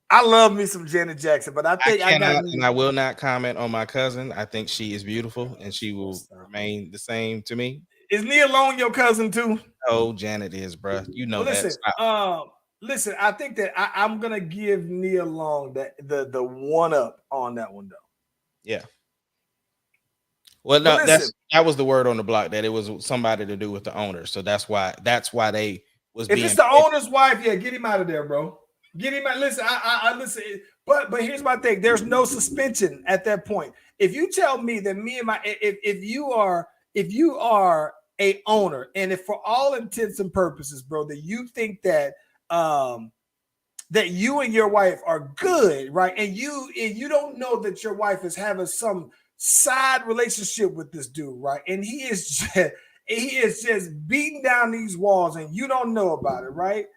I love me some Janet Jackson, but I think I will not comment on my cousin. I think she is beautiful, and she will remain the same to me. Is Nia Long your cousin too? Oh, Janet is, bro. You know that. Listen. I think that I'm gonna give Nia Long the one up on that one though. Yeah. Well, no, that was the word on the block, that it was somebody to do with the owner. So that's why they was. If it's the owner's wife, yeah, get him out of there, bro. Get him out. Listen, I listen. But here's my thing. There's no suspension at that point. If you tell me that if you are a owner, and if for all intents and purposes, bro, that you think that that you and your wife are good, right? And you don't know that your wife is having some side relationship with this dude, right? And he is he is just beating down these walls and you don't know about it, right?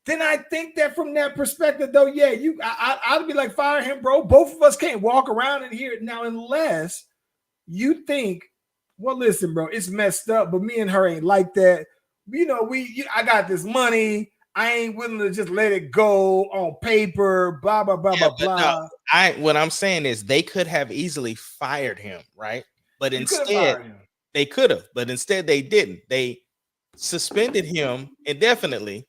Then I think that from that perspective, though, yeah, I'd be like, fire him, bro. Both of us can't walk around in here now unless you think, well, listen, bro, it's messed up, but me and her ain't like that. I got this money. I ain't willing to just let it go on paper, blah, blah, blah, blah, blah. No, what I'm saying is they could have easily fired him, right? But instead, they could have, but instead they didn't. They suspended him indefinitely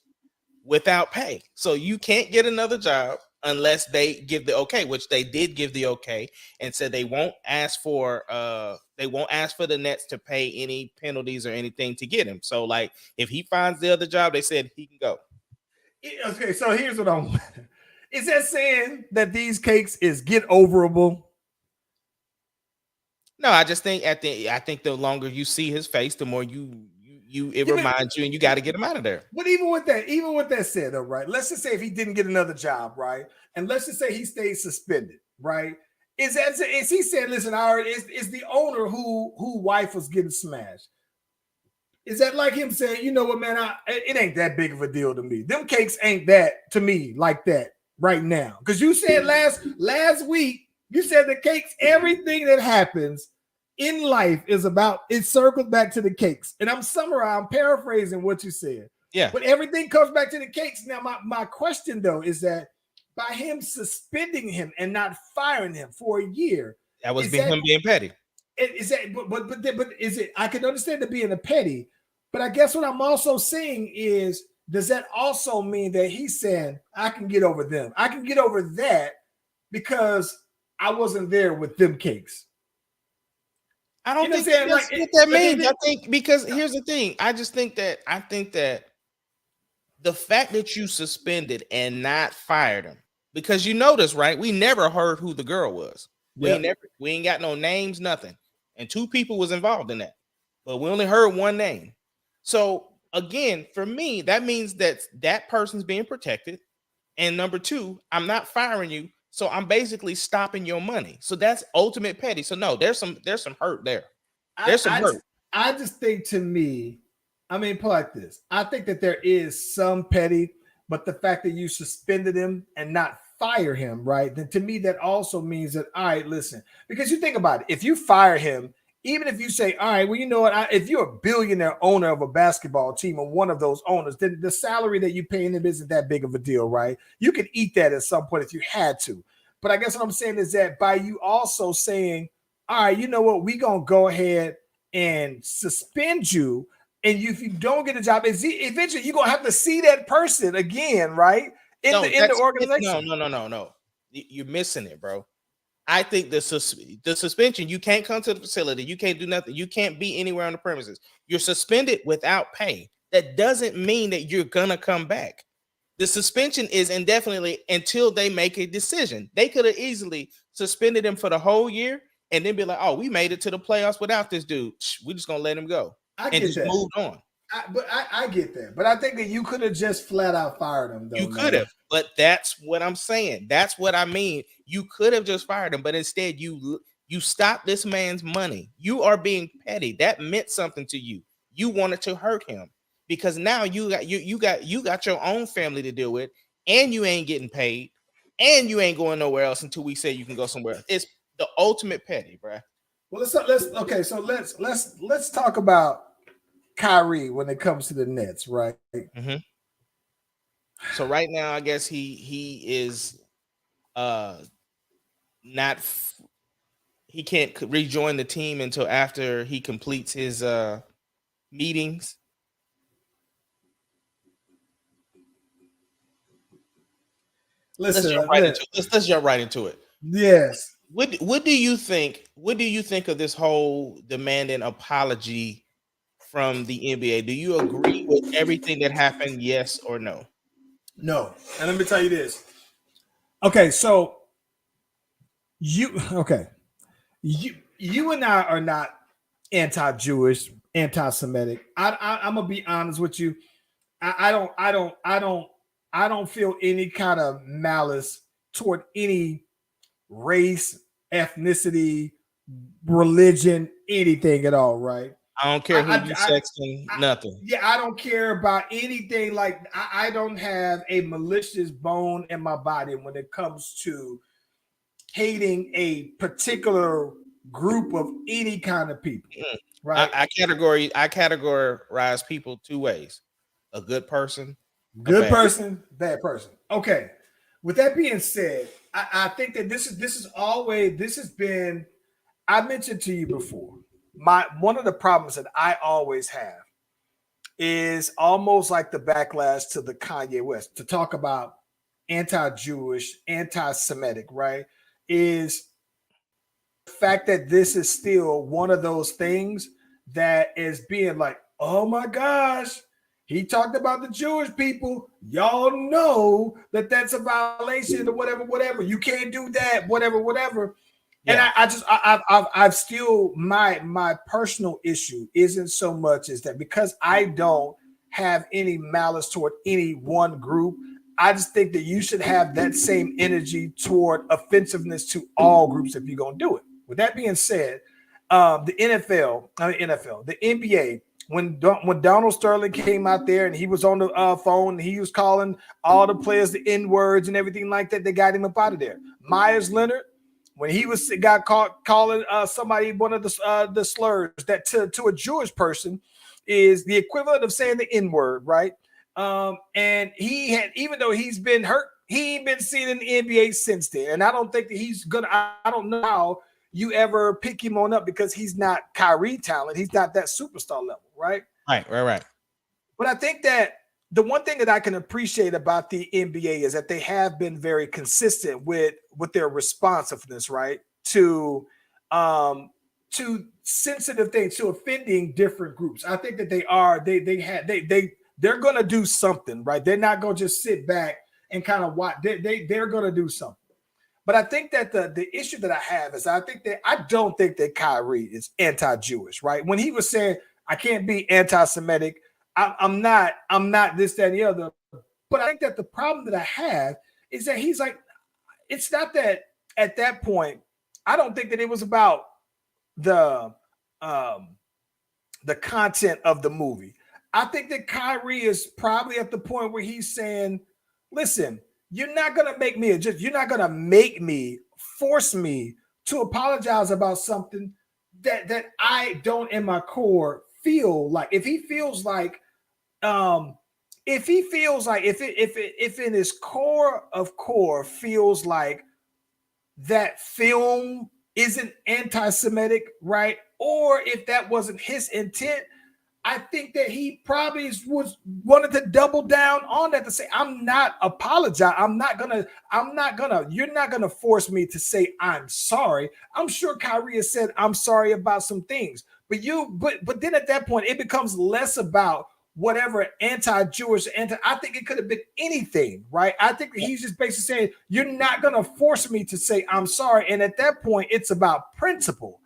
without pay. So you can't get another job unless they give the okay, which they did give the okay, and said they won't ask for the Nets to pay any penalties or anything to get him. So like if he finds the other job, they said he can go. Okay, so here's what I'm is that saying that these cakes is get overable? No, I just think I think the longer you see his face, the more it reminds you, and you got to get him out of there. But even with that said, though, right? Let's just say if he didn't get another job, right? And let's just say he stayed suspended, right? Is he said, listen, is the owner who wife was getting smashed? Is that like him saying, you know what, man, it ain't that big of a deal to me. Them cakes ain't that to me like that right now. Because you said last week, you said the cakes, everything that happens in life is about, it circles back to the cakes. And I'm paraphrasing what you said. Yeah. But everything comes back to the cakes. Now, my question, though, is that by him suspending him and not firing him for a year, that was him being petty. Is that, but is it, I can understand it being a petty, but I guess what I'm also saying is, does that also mean that he's saying, I can get over them? I can get over that because I wasn't there with them cakes. I don't think that's what that means. I think because here's the thing. I think that the fact that you suspended and not fired him, because you notice, right? We never heard who the girl was. Yep. We ain't got no names, nothing. And 2 people was involved in that, but we only heard one name. So again, for me, that means that person's being protected. And number 2, I'm not firing you. So I'm basically stopping your money. So that's ultimate petty. So no, there's some hurt there. There's some hurt. I just think, to me, I mean, put like this. I think that there is some petty, but the fact that you suspended him and not fire him, right? Then to me, that also means that, all right, listen, because you think about it, if you fire him, even if you say, all right, well, you know what? If you're a billionaire owner of a basketball team or one of those owners, then the salary that you paying him isn't that big of a deal, right? You could eat that at some point if you had to. But I guess what I'm saying is that by you also saying, all right, you know what? We're going to go ahead and suspend you. And if you don't get a job, eventually you're going to have to see that person again, right? In the organization. No. You're missing it, bro. I think the suspension, you can't come to the facility. You can't do nothing. You can't be anywhere on the premises. You're suspended without pay. That doesn't mean that you're going to come back. The suspension is indefinitely until they make a decision. They could have easily suspended him for the whole year and then be like, oh, we made it to the playoffs without this dude. We're just going to let him go. I get that. Moved on. I get that. But I think that you could have just flat out fired him, though. You could have. But that's what I'm saying. That's what I mean. You could have just fired him, but instead you stopped this man's money. You are being petty. That meant something to you. You wanted to hurt him because now you got your own family to deal with, and you ain't getting paid, and you ain't going nowhere else until we say you can go somewhere else. It's the ultimate petty, bro. Well, let's talk about Kyrie when it comes to the Nets, right? Mm-hmm. So right now, I guess he is not. He can't rejoin the team until after he completes his meetings. Let's jump right into it. Yes. What do you think? What do you think of this whole demanding apology from the NBA? Do you agree with everything that happened? Yes or no? No. And let me tell you this. Okay, so you and I are not anti-Jewish, anti-Semitic. I'm gonna be honest with you. I don't feel any kind of malice toward any race, ethnicity, religion, anything at all, right? I don't care who you sexting, nothing. Yeah, I don't care about anything. Like I don't have a malicious bone in my body when it comes to hating a particular group of any kind of people. Right? I categorize people two ways: a good person, good person, bad person. Okay. With that being said, I think that this has been. I mentioned to you before. One of the problems that I always have is almost like the backlash to the Kanye West to talk about anti-Jewish, anti-Semitic, right? Is the fact that this is still one of those things that is being like, oh my gosh, he talked about the Jewish people. Y'all know that that's a violation or whatever. You can't do that, whatever. Yeah. And I've still my personal issue isn't so much as that because I don't have any malice toward any one group. I just think that you should have that same energy toward offensiveness to all groups if you're gonna do it. With that being said, the NBA, when Donald Sterling came out there and he was on the phone, and he was calling all the players the N-words and everything like that, they got him up out of there. Myers Leonard, when he got caught calling somebody one of the slurs that to a Jewish person is the equivalent of saying the N-word, right? And he had, even though he's been hurt, he ain't been seen in the NBA since then. And I don't think that he's gonna. I don't know how you ever pick him on up because he's not Kyrie talent. He's not that superstar level, right? Right. But I think that the one thing that I can appreciate about the NBA is that they have been very consistent with their responsiveness, right? To sensitive things, to offending different groups. I think that they're going to do something, right? They're not going to just sit back and kind of watch. They're going to do something. But I think that the issue that I have is I don't think that Kyrie is anti-Jewish, right? When he was saying I can't be anti-Semitic, I'm not this, that, and the other. But I think that the problem that I have is that he's like, it's not that at that point, I don't think that it was about the content of the movie. I think that Kyrie is probably at the point where he's saying, listen, you're not going to make me you're not going to force me to apologize about something that I don't in my core feel like. If he feels like if in his core feels like that film isn't anti-Semitic, right? Or if that wasn't his intent, I think that he probably wanted to double down on that to say, I'm not apologize. You're not gonna force me to say I'm sorry. I'm sure Kyrie has said I'm sorry about some things, but then at that point it becomes less about whatever anti-Jewish, I think it could have been anything, right? I think that he's just basically saying, you're not gonna force me to say I'm sorry. And at that point, it's about principle.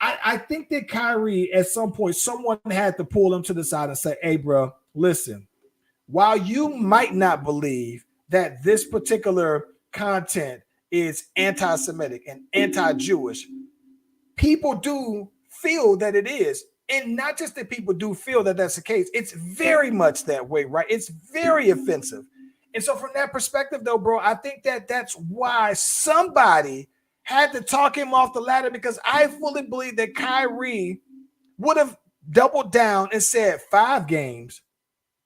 I think that Kyrie, at some point, someone had to pull him to the side and say, hey, bro, listen, while you might not believe that this particular content is anti-Semitic and anti-Jewish, people do feel that it is. And not just that people do feel that that's the case. It's very much that way, right? It's very offensive. And so from that perspective, though, bro, I think that that's why somebody had to talk him off the ladder, because I fully believe that Kyrie would have doubled down and said 5 games.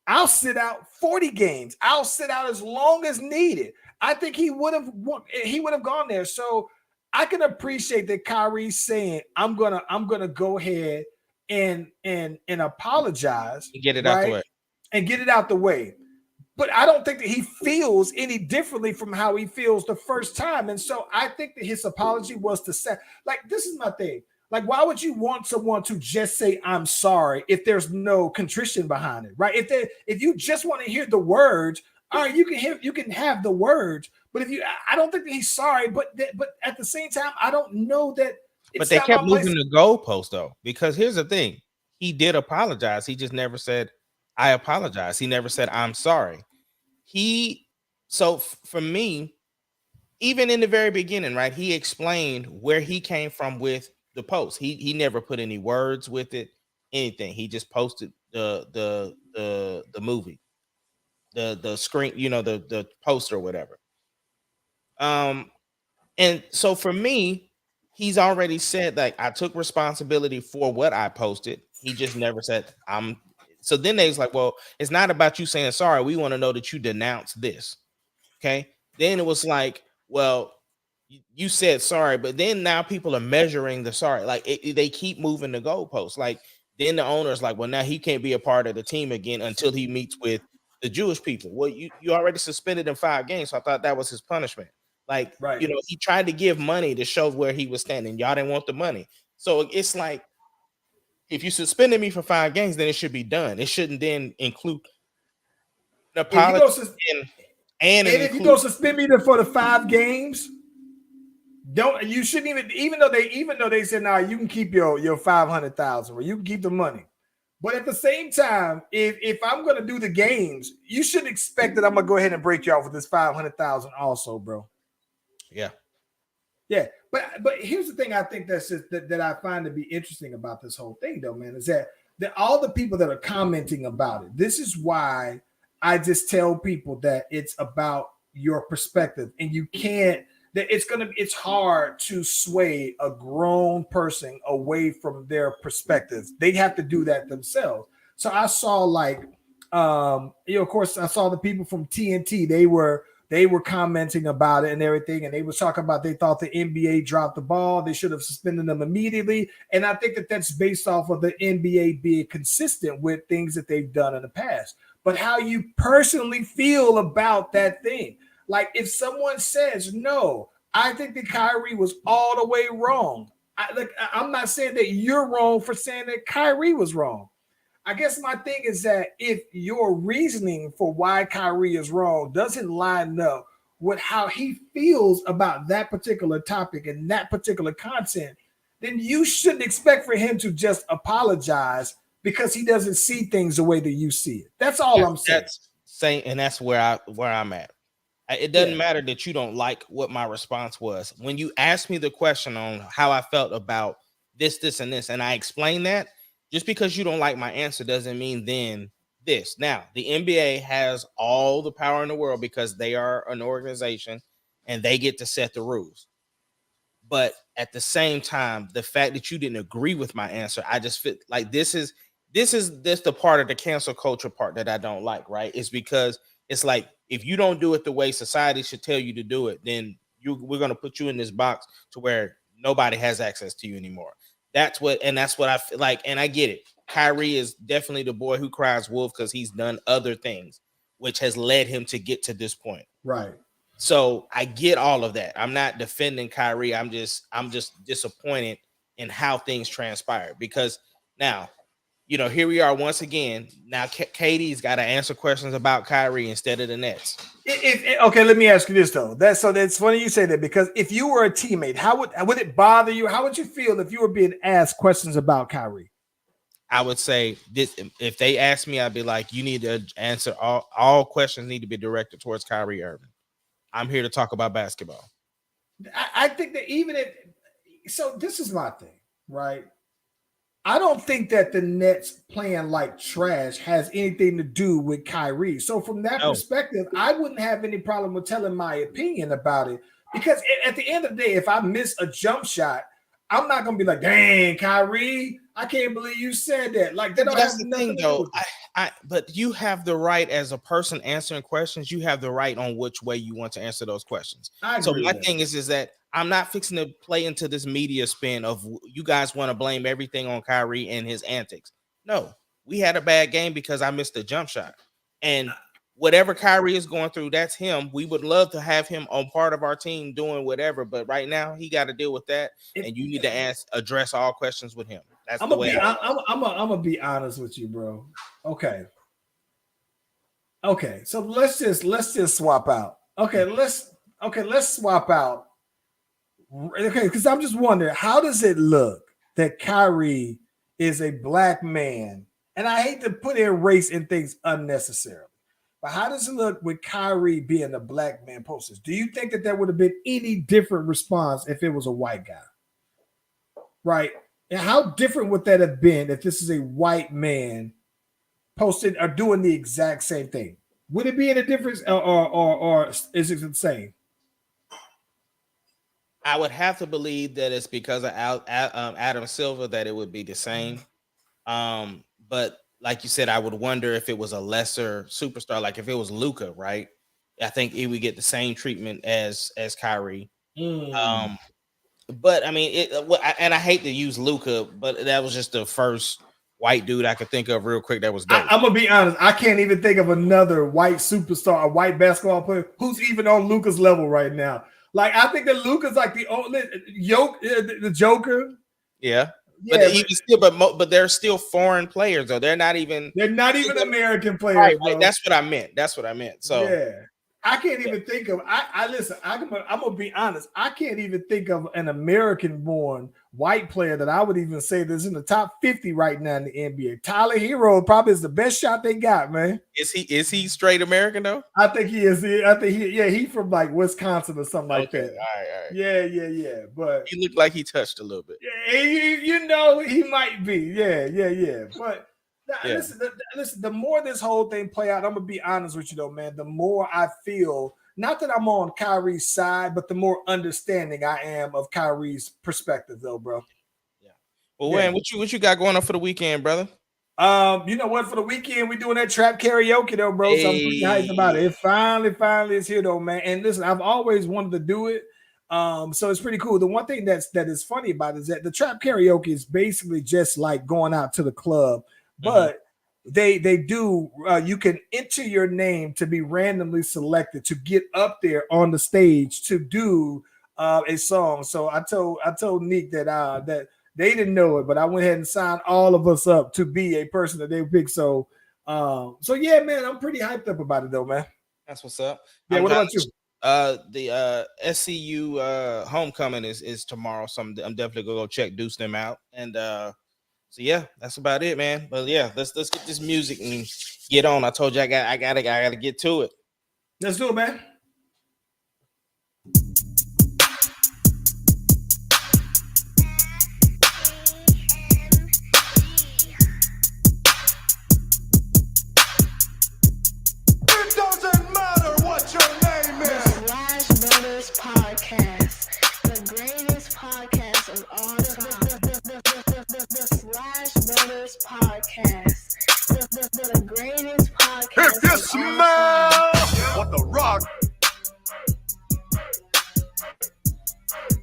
I'll sit out 40 games. I'll sit out as long as needed. I think he would have gone there. So I can appreciate that Kyrie saying, I'm gonna go ahead and apologize and get it out the way. And get it out the way. But I don't think that he feels any differently from how he feels the first time. And so I think that his apology was to say, like, this is my thing. Like, why would you want someone to just say, I'm sorry, if there's no contrition behind it, right? If you just want to hear the words, all right, you can have the words. But I don't think that he's sorry, but at the same time, I don't know that. But they kept moving the goalpost, though, because here's the thing. He did apologize. He just never said, I apologize. He never said, I'm sorry. So for me, even in the very beginning, right, he explained where he came from with the post. He never put any words with it. anything. He just posted the movie, the screen, the poster or whatever. And so for me, he's already said like I took responsibility for what I posted. He just never said I'm. So then they was like, well, it's not about you saying sorry. We want to know that you denounced this. Okay. Then it was like, well, you said sorry, but then now people are measuring the sorry. Like they keep moving the goalposts. Like then the owner's like, well, now he can't be a part of the team again until he meets with the Jewish people. Well, you already suspended him 5 games, so I thought that was his punishment. Like, Right. He tried to give money to show where he was standing. Y'all didn't want the money. So it's like, if you suspended me for 5 games, then it should be done. It shouldn't then include an apology and if you go suspend me for the 5 games, you shouldn't even though they said nah, you can keep your 500,000 or you can keep the money. But at the same time, if I'm gonna do the games, you shouldn't expect that I'm gonna go ahead and break you off with this 500,000 also, bro. Yeah. Yeah. But here's the thing I think that I find to be interesting about this whole thing, though, man, is that all the people that are commenting about it, this is why I just tell people that it's about your perspective, and you can't. That it's hard to sway a grown person away from their perspectives. They have to do that themselves. So I saw of course, I saw the people from TNT. They were commenting about it and everything, and they was talking about they thought the NBA dropped the ball. They should have suspended them immediately. And I think that that's based off of the NBA being consistent with things that they've done in the past. But how you personally feel about that thing. Like if someone says, no, I think that Kyrie was all the way wrong. I'm not saying that you're wrong for saying that Kyrie was wrong. I guess my thing is that if your reasoning for why Kyrie is wrong doesn't line up with how he feels about that particular topic and that particular content, then you shouldn't expect for him to just apologize because he doesn't see things the way that you see it. That's all I'm saying. And that's where I'm at. It doesn't matter that you don't like what my response was. When you asked me the question on how I felt about this, and this, and I explained that, just because you don't like my answer doesn't mean then this. Now, the NBA has all the power in the world because they are an organization and they get to set the rules. But at the same time, the fact that you didn't agree with my answer, I just feel like this is the part of the cancel culture part that I don't like, right? It's because it's like, if you don't do it the way society should tell you to do it, then we're going to put you in this box to where nobody has access to you anymore. That's what I feel like. And I get it. Kyrie is definitely the boy who cries wolf because he's done other things, which has led him to get to this point. Right. So I get all of that. I'm not defending Kyrie. I'm just disappointed in how things transpired because now, here we are once again. Now Katie's got to answer questions about Kyrie instead of the Nets. Okay, let me ask you this though. That's funny you say that because if you were a teammate, how would it bother you? How would you feel if you were being asked questions about Kyrie? I would say this: if they asked me, I'd be like, "You need to answer all questions. Need to be directed towards Kyrie Irving. I'm here to talk about basketball." I think that so this is my thing, right? I don't think that the Nets playing like trash has anything to do with Kyrie. So from that perspective, I wouldn't have any problem with telling my opinion about it because at the end of the day, if I miss a jump shot, I'm not going to be like, dang, Kyrie, I can't believe you said that. Like that don't have nothing to do with it. But you have the right as a person answering questions. You have the right on which way you want to answer those questions. So my thing is that I'm not fixing to play into this media spin of you guys want to blame everything on Kyrie and his antics. No, we had a bad game because I missed a jump shot. And whatever Kyrie is going through, that's him. We would love to have him on part of our team doing whatever. But right now, he got to deal with that. And you need to address all questions with him. That's the way I'm gonna be honest with you, bro. Okay. So let's just swap out. Let's swap out. Okay, because I'm just wondering, how does it look that Kyrie is a black man? And I hate to put in race and things unnecessarily, but how does it look with Kyrie being a black man posters? Do you think that there would have been any different response if it was a white guy? Right. And how different would that have been if this is a white man posted or doing the exact same thing? Would it be any difference, or is it the same? I would have to believe that it's because of Adam Silver that it would be the same. But like you said, I would wonder if it was a lesser superstar, like if it was Luka, right? I think he would get the same treatment as Kyrie. But I mean, and I hate to use Luka, but that was just the first white dude I could think of real quick that was dope. I'm gonna be honest, I can't even think of another white superstar, a white basketball player who's even on Luka's level right now. Like, I think that Luka's like the only the Joker. Yeah. But they're still foreign players, though. They're not even American players. Right. That's what I meant. So yeah, I can't even think of. Listen. I'm gonna be honest. I can't even think of an American-born white player that I would even say that's in the top 50 right now in the NBA. Tyler Hero probably is the best shot they got, man. Is he straight American though? I think he is. He's from like Wisconsin or something like that. All right. Yeah. But he looked like he touched a little bit. Yeah, he might be. Yeah. But listen. The more this whole thing play out, I'm gonna be honest with you though, man. The more I feel, not that I'm on Kyrie's side, but the more understanding I am of Kyrie's perspective, though, bro. Yeah. Well, Wayne, what you got going on for the weekend, brother? You know what? For the weekend, we doing that trap karaoke, though, bro. So I'm pretty hyped about it. It finally is here, though, man. And listen, I've always wanted to do it. So it's pretty cool. The one thing that is funny about it is that the trap karaoke is basically just like going out to the club, but they do you can enter your name to be randomly selected to get up there on the stage to do a song. So I told Nick that they didn't know it, but I went ahead and signed all of us up to be a person that they picked. So yeah, man, I'm pretty hyped up about it though, man. That's what's up. Yeah, what about you? The SCU homecoming is tomorrow, so I'm definitely gonna go check Deuce them out. And so yeah, that's about it, man. But yeah, let's get this music and get on. I told you I gotta get to it. Let's do it, man. It doesn't matter what your name is. The Slash Brothers Podcast, the greatest podcast of all time. The Slash Brothers Podcast, the greatest podcast If you of all smell